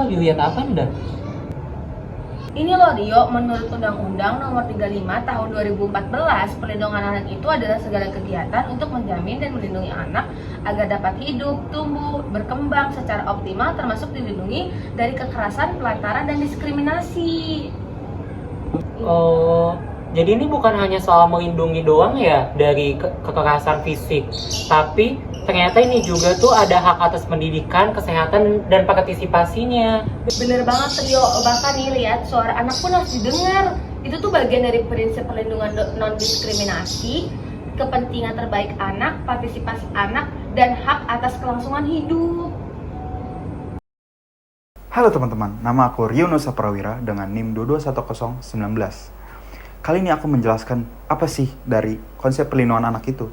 lagi lihat apa ndak? Ini loh Rio, menurut Undang-Undang Nomor 35 Tahun 2014, perlindungan anak itu adalah segala kegiatan untuk menjamin dan melindungi anak agar dapat hidup, tumbuh, berkembang secara optimal, termasuk dilindungi dari kekerasan, pelantaran, dan diskriminasi. Oh, jadi ini bukan hanya soal melindungi doang ya dari kekerasan fisik, tapi ternyata ini juga tuh ada hak atas pendidikan, kesehatan, dan partisipasinya. Bener banget Rio, bahkan nih lihat suara anak pun harus didengar. Itu tuh bagian dari prinsip perlindungan non-diskriminasi, kepentingan terbaik anak, partisipasi anak, dan hak atas kelangsungan hidup. Halo teman-teman, nama aku Rio Nusa Prawira dengan NIM 221019. Kali ini aku menjelaskan apa sih dari konsep perlindungan anak itu.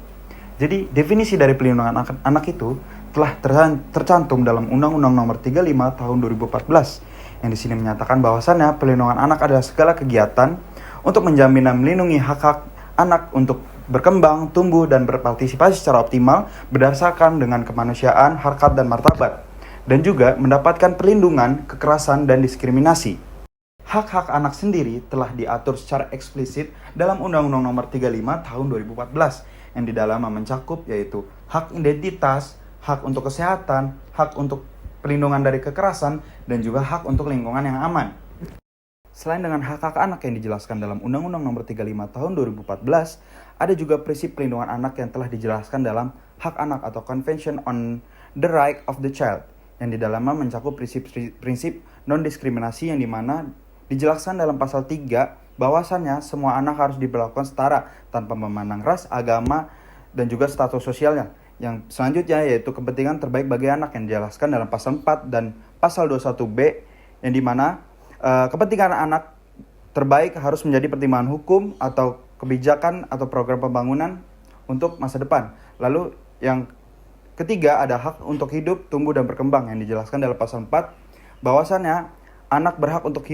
Jadi, definisi dari perlindungan anak itu telah tercantum dalam Undang-Undang Nomor 35 Tahun 2014 yang di sini menyatakan bahwasannya perlindungan anak adalah segala kegiatan untuk menjamin dan melindungi hak-hak anak untuk berkembang, tumbuh, dan berpartisipasi secara optimal berdasarkan dengan kemanusiaan, harkat, dan martabat, dan juga mendapatkan perlindungan, kekerasan, dan diskriminasi. Hak-hak anak sendiri telah diatur secara eksplisit dalam Undang-Undang Nomor 35 Tahun 2014 yang di dalamnya mencakup yaitu hak identitas, hak untuk kesehatan, hak untuk perlindungan dari kekerasan, dan juga hak untuk lingkungan yang aman. Selain dengan hak-hak anak yang dijelaskan dalam Undang-Undang Nomor 35 Tahun 2014, ada juga prinsip perlindungan anak yang telah dijelaskan dalam Hak Anak atau Convention on the Right of the Child, yang di dalamnya mencakup prinsip non-diskriminasi yang dimana dijelaskan dalam pasal 3 bahwasannya semua anak harus diperlakukan setara tanpa memandang ras, agama, dan juga status sosialnya. Yang selanjutnya yaitu kepentingan terbaik bagi anak yang dijelaskan dalam pasal 4 dan pasal 21B yang dimana kepentingan anak terbaik harus menjadi pertimbangan hukum atau kebijakan atau program pembangunan untuk masa depan. Lalu yang ketiga ada hak untuk hidup, tumbuh, dan berkembang yang dijelaskan dalam pasal 4 bahwasannya anak berhak untuk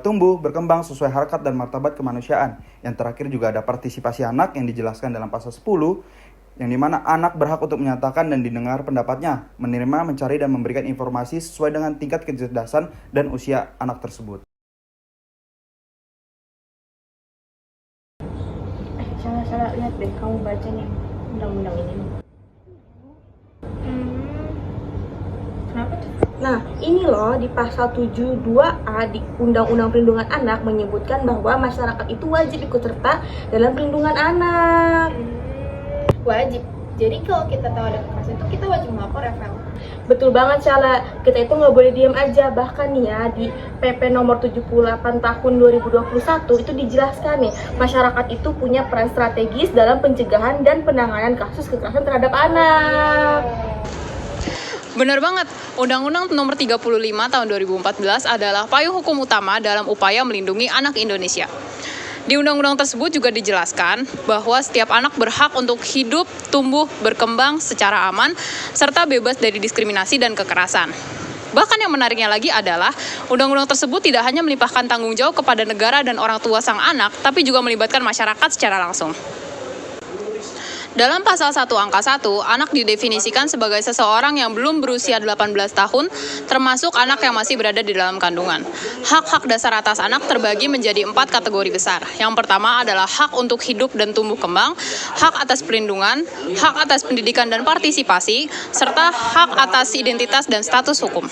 tumbuh, berkembang sesuai harkat dan martabat kemanusiaan. Yang terakhir juga ada partisipasi anak yang dijelaskan dalam pasal 10, yang dimana anak berhak untuk menyatakan dan didengar pendapatnya, menerima, mencari, dan memberikan informasi sesuai dengan tingkat kecerdasan dan usia anak tersebut. Salah lihat deh, kamu baca nih undang-undang ini. Kenapa tuh? Nah, ini loh di pasal 72A di Undang-Undang Perlindungan Anak menyebutkan bahwa masyarakat itu wajib ikut serta dalam perlindungan anak. Wajib. Jadi kalau kita tahu ada kekerasan itu kita wajib melapor ya, Vel? Betul banget, Shala. Kita itu nggak boleh diam aja. Bahkan nih ya, di PP nomor 78 tahun 2021 itu dijelaskan nih, masyarakat itu punya peran strategis dalam pencegahan dan penanganan kasus kekerasan terhadap anak. Benar banget, Undang-Undang Nomor 35 Tahun 2014 adalah payung hukum utama dalam upaya melindungi anak Indonesia. Di undang-undang tersebut juga dijelaskan bahwa setiap anak berhak untuk hidup, tumbuh, berkembang secara aman, serta bebas dari diskriminasi dan kekerasan. Bahkan yang menariknya lagi adalah, undang-undang tersebut tidak hanya melimpahkan tanggung jawab kepada negara dan orang tua sang anak, tapi juga melibatkan masyarakat secara langsung. Dalam pasal 1 angka 1, anak didefinisikan sebagai seseorang yang belum berusia 18 tahun, termasuk anak yang masih berada di dalam kandungan. Hak-hak dasar atas anak terbagi menjadi 4 kategori besar. Yang pertama adalah hak untuk hidup dan tumbuh kembang, hak atas perlindungan, hak atas pendidikan dan partisipasi, serta hak atas identitas dan status hukum.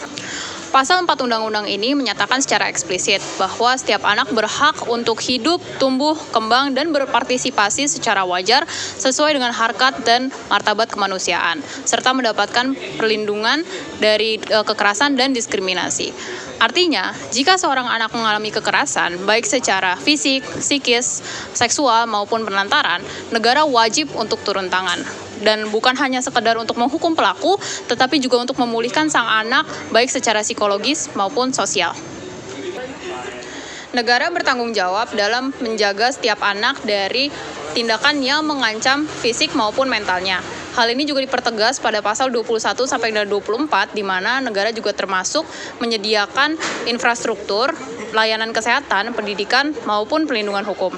Pasal 4 Undang-Undang ini menyatakan secara eksplisit bahwa setiap anak berhak untuk hidup, tumbuh, kembang, dan berpartisipasi secara wajar sesuai dengan harkat dan martabat kemanusiaan, serta mendapatkan perlindungan dari kekerasan dan diskriminasi. Artinya, jika seorang anak mengalami kekerasan, baik secara fisik, psikis, seksual, maupun penelantaran, negara wajib untuk turun tangan. Dan bukan hanya sekedar untuk menghukum pelaku, tetapi juga untuk memulihkan sang anak, baik secara psikologis maupun sosial. Negara bertanggung jawab dalam menjaga setiap anak dari tindakan yang mengancam fisik maupun mentalnya. Hal ini juga dipertegas pada pasal 21 sampai 24, di mana negara juga termasuk menyediakan infrastruktur, layanan kesehatan, pendidikan, maupun perlindungan hukum.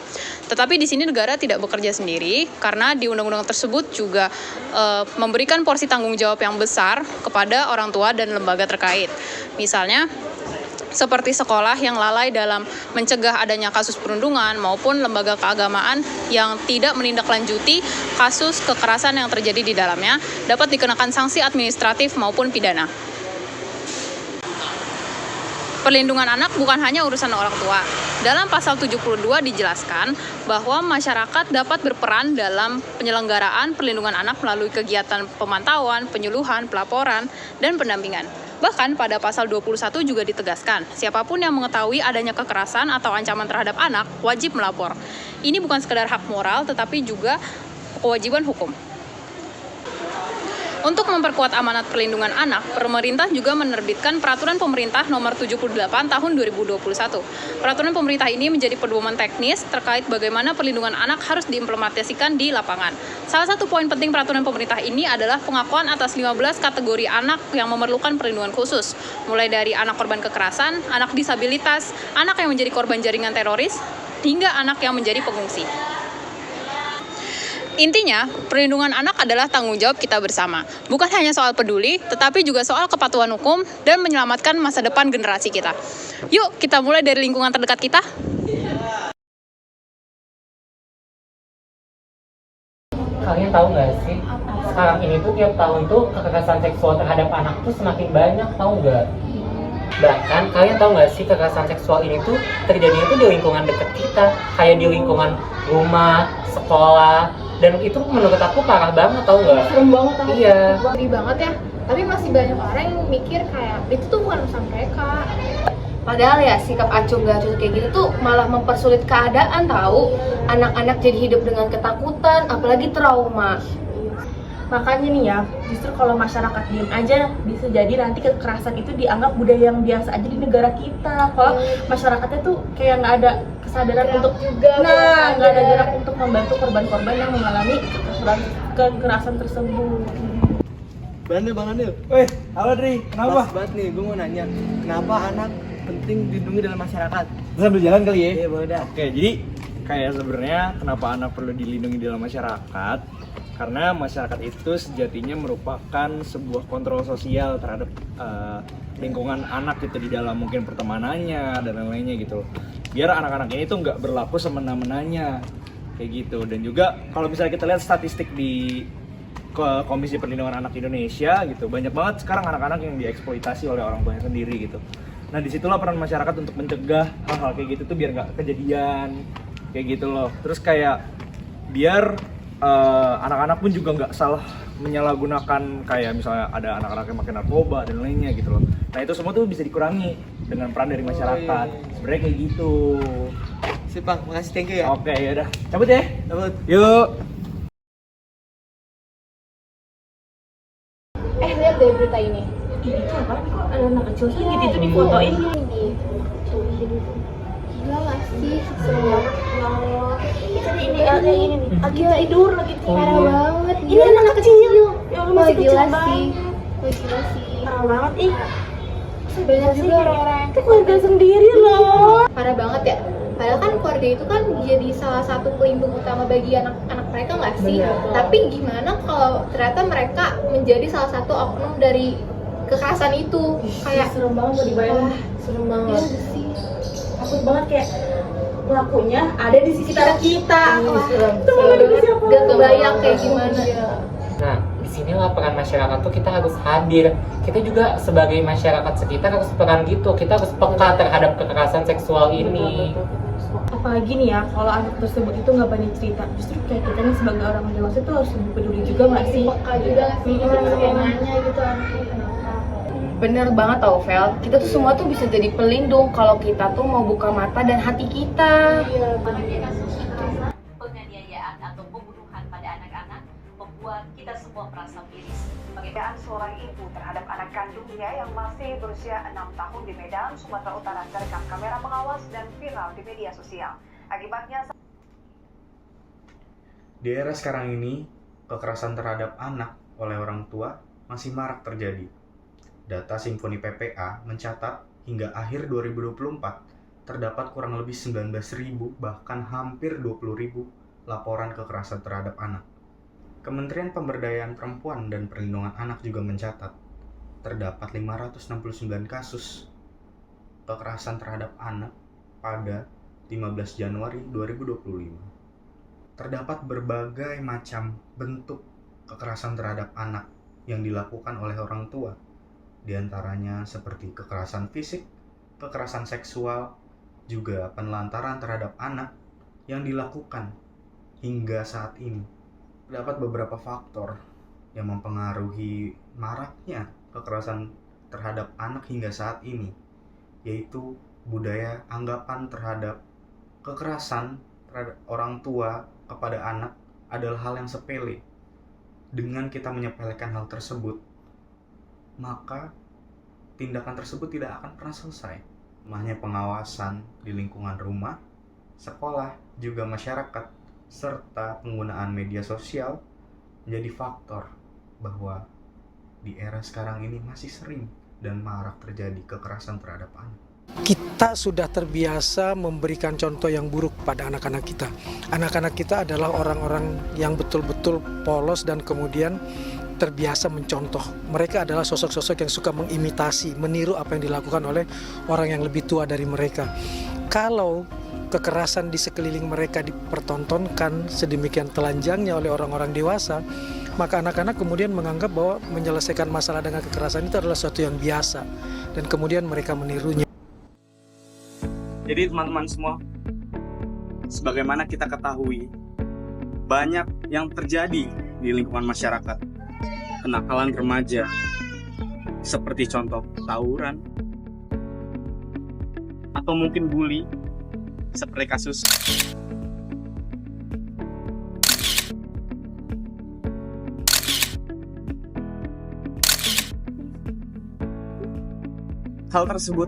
Tetapi di sini negara tidak bekerja sendiri, karena di undang-undang tersebut juga memberikan porsi tanggung jawab yang besar kepada orang tua dan lembaga terkait. Misalnya, seperti sekolah yang lalai dalam mencegah adanya kasus perundungan maupun lembaga keagamaan yang tidak menindaklanjuti kasus kekerasan yang terjadi di dalamnya dapat dikenakan sanksi administratif maupun pidana. Perlindungan anak bukan hanya urusan orang tua. Dalam pasal 72 dijelaskan bahwa masyarakat dapat berperan dalam penyelenggaraan perlindungan anak melalui kegiatan pemantauan, penyuluhan, pelaporan, dan pendampingan. Bahkan pada pasal 21 juga ditegaskan, siapapun yang mengetahui adanya kekerasan atau ancaman terhadap anak wajib melapor. Ini bukan sekedar hak moral tetapi juga kewajiban hukum. Untuk memperkuat amanat perlindungan anak, pemerintah juga menerbitkan Peraturan Pemerintah Nomor 78 Tahun 2021. Peraturan pemerintah ini menjadi pedoman teknis terkait bagaimana perlindungan anak harus diimplementasikan di lapangan. Salah satu poin penting peraturan pemerintah ini adalah pengakuan atas 15 kategori anak yang memerlukan perlindungan khusus, mulai dari anak korban kekerasan, anak disabilitas, anak yang menjadi korban jaringan teroris, hingga anak yang menjadi pengungsi. Intinya, perlindungan anak adalah tanggung jawab kita bersama. Bukan hanya soal peduli, tetapi juga soal kepatuhan hukum dan menyelamatkan masa depan generasi kita. Yuk, kita mulai dari lingkungan terdekat kita. Kalian tahu nggak sih, sekarang ini tuh tiap tahun tuh kekerasan seksual terhadap anak tuh semakin banyak, tahu nggak? Bahkan kalian tahu nggak sih kekerasan seksual ini tuh terjadinya tuh di lingkungan dekat kita, kayak di lingkungan rumah, sekolah, dan itu menurut aku parah banget, tau nggak? Serem banget tau. Iya. Sedih banget ya. Tapi masih banyak orang yang mikir kayak itu tuh bukan urusan mereka. Padahal ya sikap acuh gak acuh kayak gitu tuh malah mempersulit keadaan tahu. Anak-anak jadi hidup dengan ketakutan, apalagi trauma. Makanya nih ya, justru kalau masyarakat diem aja, bisa jadi nanti kekerasan itu dianggap budaya yang biasa aja di negara kita. Kalau masyarakatnya tuh kayak nggak ada kesadaran Gerak untuk, juga, nggak ada sadar. gerak untuk membantu korban-korban yang mengalami kekerasan tersebut. Bandel Bang Andil. Weh, halo Dri, kenapa? Pas banget nih, gue mau nanya, kenapa anak penting dilindungi dalam masyarakat? Sambil jalan kali ya? Iya boleh dah. Oke, jadi kayak sebenarnya kenapa anak perlu dilindungi dalam masyarakat? Karena masyarakat itu sejatinya merupakan sebuah kontrol sosial terhadap lingkungan anak gitu di dalam mungkin pertemanannya dan lain-lainnya gitu. Biar anak-anak ini tuh nggak berlaku semena-menanya kayak gitu. Dan juga kalau misalnya kita lihat statistik di Komisi Perlindungan Anak Indonesia gitu, banyak banget sekarang anak-anak yang dieksploitasi oleh orang tuanya sendiri gitu. Nah disitulah peran masyarakat untuk mencegah hal-hal kayak gitu tuh biar nggak kejadian kayak gitu loh. Terus kayak biar anak-anak pun juga nggak salah menyalahgunakan, kayak misalnya ada anak-anak yang makin narkoba dan lainnya gitu loh. Nah itu semua tuh bisa dikurangi dengan peran dari masyarakat. Sebenarnya kayak gitu. Sip Bang, makasih, thank you ya. Oke, yaudah. Cabut ya. Cabut. Yuk. Lihat deh berita ini. Ini tuh apa? Kok ada anak kecil gitu itu difotoin? Gila gak sih? Serem banget. Ya Allah. Ini kayak ini nih, lagi tidur, lagi tidur. Parah banget. Ini anak kecil. Ya Allah, Wah, masih kecil gila sih. banget. Wah, gila sih. Parah banget ih. Banyak juga orang-orang yang Itu keluarga sendiri loh. parah banget ya. Padahal kan keluarga itu kan jadi salah satu pelindung utama bagi anak-anak mereka nggak sih? Tapi gimana kalau ternyata mereka menjadi salah satu oknum dari kekerasan itu? Kayak Serem banget mau dibayangin. Serem iya banget. nggak sih? Takut banget kayak pelakunya ada di sekitar kita. Wah, Temen lagi siapa? gak kebayang kayak gimana. Nah, disinilah peran masyarakat tuh kita harus hadir. Kita juga sebagai masyarakat sekitar harus peran gitu. Kita harus peka terhadap kekerasan seksual ini. Apalagi nih ya, kalau anak tersebut itu nggak berani cerita, justru kayak kita nih sebagai orang dewasa tuh harus lebih peduli juga nggak sih? Peka juga nggak sih? Kita harus kayak nanya gitu anaknya kenapa. Bener banget tau Vel, kita tuh semua tuh bisa jadi pelindung kalau kita tuh mau buka mata dan hati kita. Iya, Penganiayaan atau pembunuhan pada anak-anak membuat kita semua merasa miris. Bagaimana seorang ibu terhadap anak kandungnya yang masih berusia 6 tahun di Medan, Sumatera Utara terekam kamera pengawas dan viral di media sosial. Akibatnya Di era sekarang ini, kekerasan terhadap anak oleh orang tua masih marak terjadi. Data Simfoni PPA mencatat hingga akhir 2024 terdapat kurang lebih 19.000 bahkan hampir 20.000 laporan kekerasan terhadap anak. Kementerian Pemberdayaan Perempuan dan Perlindungan Anak juga mencatat terdapat 569 kasus kekerasan terhadap anak pada 15 Januari 2025. Terdapat berbagai macam bentuk kekerasan terhadap anak yang dilakukan oleh orang tua. Di antaranya seperti kekerasan fisik, kekerasan seksual, juga penelantaran terhadap anak yang dilakukan hingga saat ini. Terdapat beberapa faktor yang mempengaruhi maraknya kekerasan terhadap anak hingga saat ini, yaitu budaya anggapan terhadap kekerasan terhadap orang tua kepada anak adalah hal yang sepele. Dengan kita menyepelekan hal tersebut, maka tindakan tersebut tidak akan pernah selesai. Lemahnya pengawasan di lingkungan rumah, sekolah, juga masyarakat, serta penggunaan media sosial menjadi faktor bahwa di era sekarang ini masih sering dan marak terjadi kekerasan terhadap anak. Kita sudah terbiasa memberikan contoh yang buruk pada anak-anak kita. Anak-anak kita adalah orang-orang yang betul-betul polos dan kemudian terbiasa mencontoh. Mereka adalah sosok-sosok yang suka mengimitasi, meniru apa yang dilakukan oleh orang yang lebih tua dari mereka. Kalau kekerasan di sekeliling mereka dipertontonkan sedemikian telanjangnya oleh orang-orang dewasa, maka anak-anak kemudian menganggap bahwa menyelesaikan masalah dengan kekerasan itu adalah sesuatu yang biasa, dan kemudian mereka menirunya. Jadi teman-teman semua, sebagaimana kita ketahui, banyak yang terjadi di lingkungan masyarakat. Kenakalan remaja, seperti contoh tawuran, atau mungkin bully, seperti kasus hal tersebut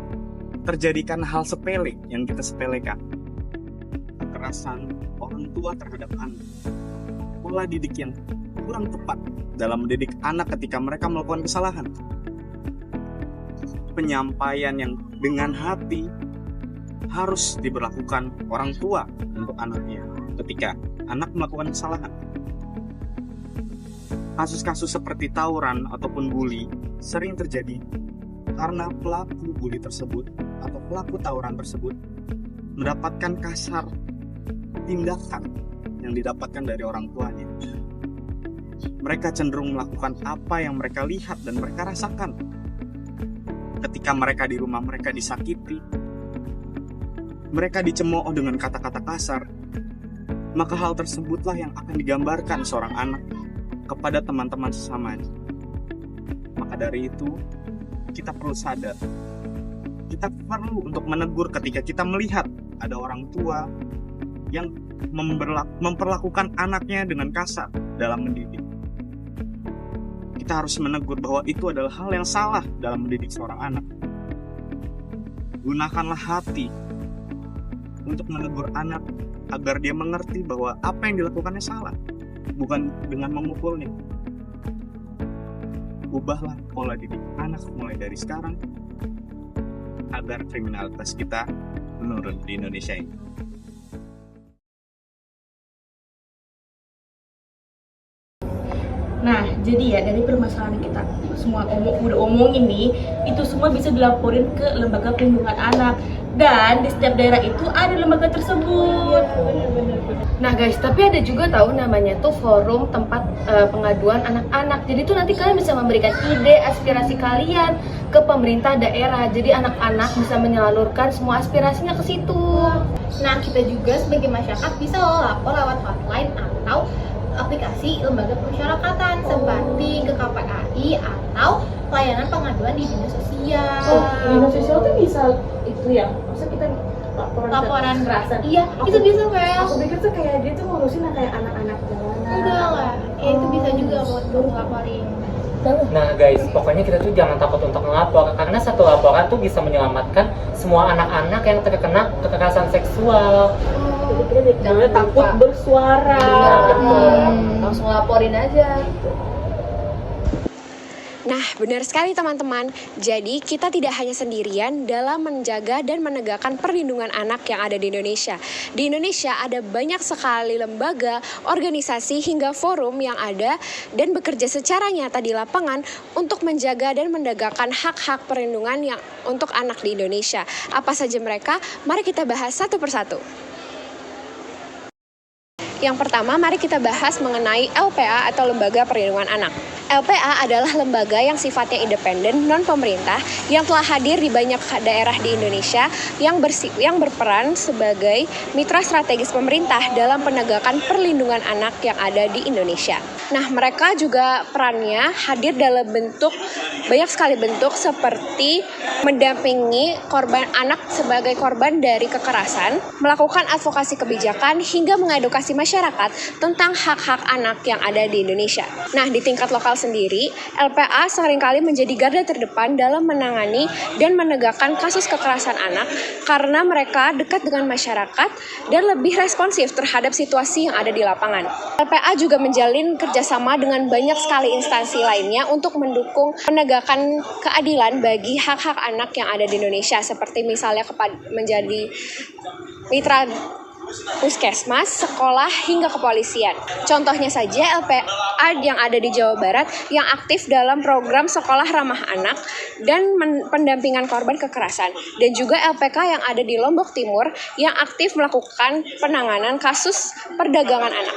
terjadikan hal sepele yang kita sepelekan. Kekerasan orang tua terhadap anak, pola didik yang kurang tepat dalam mendidik anak ketika mereka melakukan kesalahan, penyampaian yang dengan hati harus diberlakukan orang tua untuk anaknya ketika anak melakukan kesalahan. Kasus-kasus seperti tawuran ataupun bully sering terjadi karena pelaku bully tersebut atau pelaku tawuran tersebut mendapatkan kasar tindakan yang didapatkan dari orang tuanya. Mereka cenderung melakukan apa yang mereka lihat dan mereka rasakan. Ketika mereka di rumah mereka disakiti, mereka dicemooh dengan kata-kata kasar, maka hal tersebutlah yang akan digambarkan seorang anak kepada teman-teman sesamanya. Maka dari itu, kita perlu sadar. Kita perlu untuk menegur ketika kita melihat ada orang tua yang memperlakukan anaknya dengan kasar dalam mendidik. Kita harus menegur bahwa itu adalah hal yang salah dalam mendidik seorang anak. Gunakanlah hati untuk menegur anak agar dia mengerti bahwa apa yang dilakukannya salah, bukan dengan memukulnya. Ubahlah pola didik anak mulai dari sekarang agar kriminalitas kita menurun di Indonesia ini. Nah, jadi ya dari permasalahan kita semua udah omongin nih, itu semua bisa dilaporin ke lembaga perlindungan anak. Dan di setiap daerah itu ada lembaga tersebut. Nah guys, tapi ada juga tahu namanya tuh forum tempat pengaduan anak-anak. Jadi tuh nanti kalian bisa memberikan ide, aspirasi kalian ke pemerintah daerah. Jadi anak-anak bisa menyalurkan semua aspirasinya ke situ. Nah, kita juga sebagai masyarakat bisa lapor lewat hotline atau aplikasi lembaga pemasyarakatan seperti ke KPAI atau pelayanan pengaduan di dinas sosial. Oh, dinas sosial tuh bisa itu ya? Maksudnya kita laporan kekerasan? Iya, itu bisa Vel. Aku pikir tuh kayak dia tuh ngurusin kayak anak-anak jalanan. Enggak lah, ya itu bisa juga buat ngelaporin. Nah guys, pokoknya kita tuh jangan takut untuk melapor, karena satu laporan tuh bisa menyelamatkan semua anak-anak yang terkena kekerasan seksual. Jangan takut bersuara. Langsung laporin aja. Nah, benar sekali teman-teman. Jadi, kita tidak hanya sendirian dalam menjaga dan menegakkan perlindungan anak yang ada di Indonesia. Di Indonesia ada banyak sekali lembaga, organisasi, hingga forum yang ada dan bekerja secara nyata di lapangan untuk menjaga dan menegakkan hak-hak perlindungan yang untuk anak di Indonesia. Apa saja mereka? Mari kita bahas satu persatu. Yang pertama, mari kita bahas mengenai LPA atau Lembaga Perlindungan Anak. LPA adalah lembaga yang sifatnya independen, non-pemerintah, yang telah hadir di banyak daerah di Indonesia yang berperan sebagai mitra strategis pemerintah dalam penegakan perlindungan anak yang ada di Indonesia. Nah, mereka juga perannya hadir dalam banyak sekali bentuk seperti mendampingi korban anak sebagai korban dari kekerasan, melakukan advokasi kebijakan, hingga mengedukasi masyarakat tentang hak-hak anak yang ada di Indonesia. Nah, di tingkat lokal sendiri, LPA seringkali menjadi garda terdepan dalam menangani dan menegakkan kasus kekerasan anak karena mereka dekat dengan masyarakat dan lebih responsif terhadap situasi yang ada di lapangan. LPA juga menjalin kerjasama dengan banyak sekali instansi lainnya untuk mendukung penegakan keadilan bagi hak-hak anak yang ada di Indonesia, seperti misalnya menjadi mitra puskesmas, sekolah, hingga kepolisian. Contohnya saja LPA yang ada di Jawa Barat yang aktif dalam program sekolah ramah anak dan pendampingan korban kekerasan. Dan juga LPK yang ada di Lombok Timur yang aktif melakukan penanganan kasus perdagangan anak.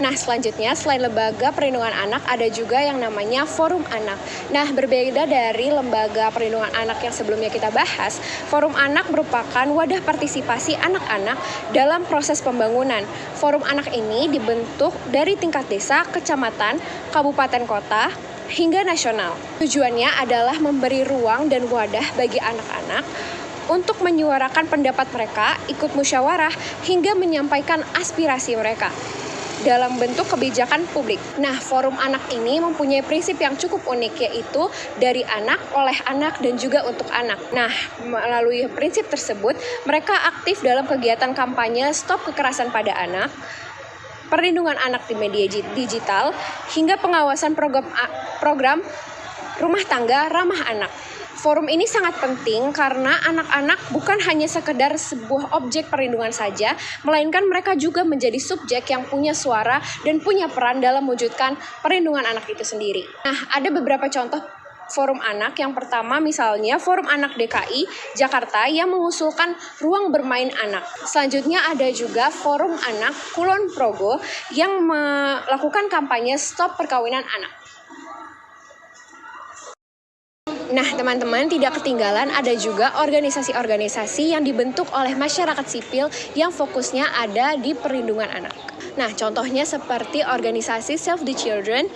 Nah, selanjutnya selain Lembaga Perlindungan Anak ada juga yang namanya Forum Anak. Nah, berbeda dari Lembaga Perlindungan Anak yang sebelumnya kita bahas, Forum Anak merupakan wadah partisipasi anak-anak dalam proses pembangunan. Forum Anak ini dibentuk dari tingkat desa, kecamatan, kabupaten kota, hingga nasional. Tujuannya adalah memberi ruang dan wadah bagi anak-anak untuk menyuarakan pendapat mereka, ikut musyawarah, hingga menyampaikan aspirasi mereka dalam bentuk kebijakan publik. Nah, Forum Anak ini mempunyai prinsip yang cukup unik, yaitu dari anak, oleh anak, dan juga untuk anak. Nah, melalui prinsip tersebut, mereka aktif dalam kegiatan kampanye Stop Kekerasan pada Anak, perlindungan anak di media digital, hingga pengawasan program rumah tangga ramah anak. Forum ini sangat penting karena anak-anak bukan hanya sekedar sebuah objek perlindungan saja, melainkan mereka juga menjadi subjek yang punya suara dan punya peran dalam mewujudkan perlindungan anak itu sendiri. Nah, ada beberapa contoh Forum Anak. Yang pertama misalnya Forum Anak DKI Jakarta yang mengusulkan ruang bermain anak. Selanjutnya ada juga Forum Anak Kulon Progo yang melakukan kampanye Stop Perkawinan Anak. Nah, teman-teman, tidak ketinggalan ada juga organisasi-organisasi yang dibentuk oleh masyarakat sipil yang fokusnya ada di perlindungan anak. Nah, contohnya seperti organisasi Save the Children,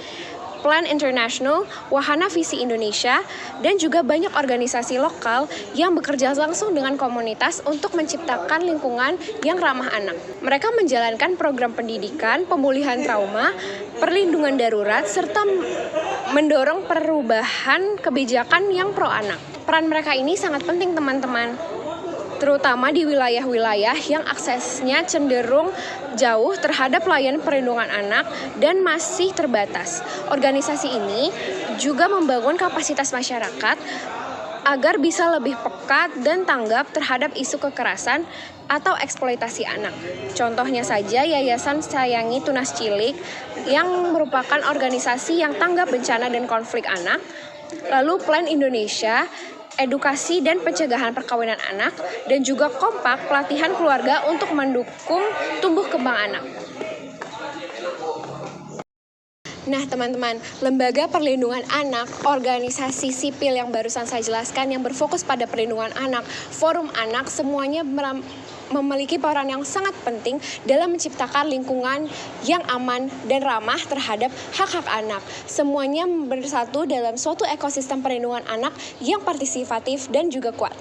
Plan International, Wahana Visi Indonesia, dan juga banyak organisasi lokal yang bekerja langsung dengan komunitas untuk menciptakan lingkungan yang ramah anak. Mereka menjalankan program pendidikan, pemulihan trauma, perlindungan darurat, serta mendorong perubahan kebijakan yang pro anak. Peran mereka ini sangat penting, teman-teman, terutama di wilayah-wilayah yang aksesnya cenderung jauh terhadap layanan perlindungan anak dan masih terbatas. Organisasi ini juga membangun kapasitas masyarakat agar bisa lebih peka dan tanggap terhadap isu kekerasan atau eksploitasi anak. Contohnya saja Yayasan Sayangi Tunas Cilik yang merupakan organisasi yang tanggap bencana dan konflik anak, lalu Plan Indonesia, edukasi dan pencegahan perkawinan anak, dan juga Kompak, pelatihan keluarga untuk mendukung tumbuh kembang anak. Nah, teman-teman, Lembaga Perlindungan Anak, organisasi sipil yang barusan saya jelaskan yang berfokus pada perlindungan anak, Forum Anak, semuanya memiliki peran yang sangat penting dalam menciptakan lingkungan yang aman dan ramah terhadap hak-hak anak. Semuanya bersatu dalam suatu ekosistem perlindungan anak yang partisipatif dan juga kuat.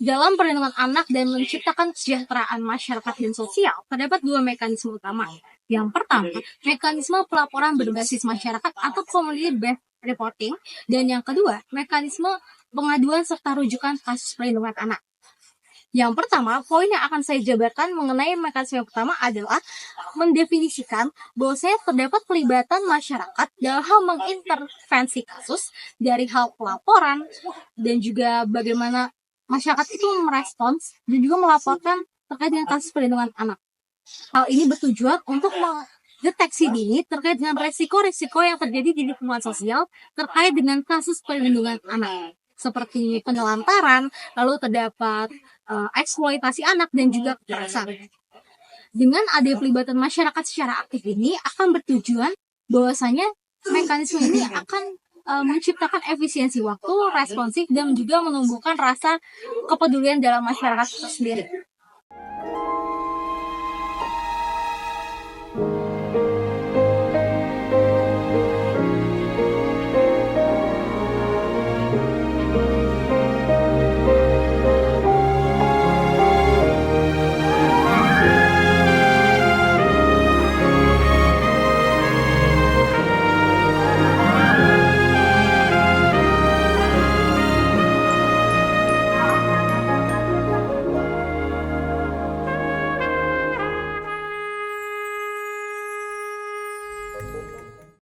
Dalam perlindungan anak dan menciptakan kesejahteraan masyarakat dan sosial, terdapat dua mekanisme utama. Yang pertama, mekanisme pelaporan berbasis masyarakat atau community-based reporting, dan yang kedua, mekanisme pengaduan serta rujukan kasus perlindungan anak. Yang pertama, poin yang akan saya jabarkan mengenai mekanisme yang pertama adalah mendefinisikan bahwa terdapat pelibatan masyarakat dalam hal mengintervensi kasus dari hal pelaporan dan juga bagaimana masyarakat itu merespons dan juga melaporkan terkait dengan kasus perlindungan anak. Hal ini bertujuan untuk mendeteksi dini terkait dengan resiko-resiko yang terjadi di lingkungan sosial terkait dengan kasus perlindungan anak, seperti penelantaran, lalu terdapat eksploitasi anak dan juga kekerasan. Dengan adanya pelibatan masyarakat secara aktif ini akan bertujuan bahwasanya mekanisme ini akan menciptakan efisiensi waktu, responsif, dan juga menumbuhkan rasa kepedulian dalam masyarakat itu sendiri.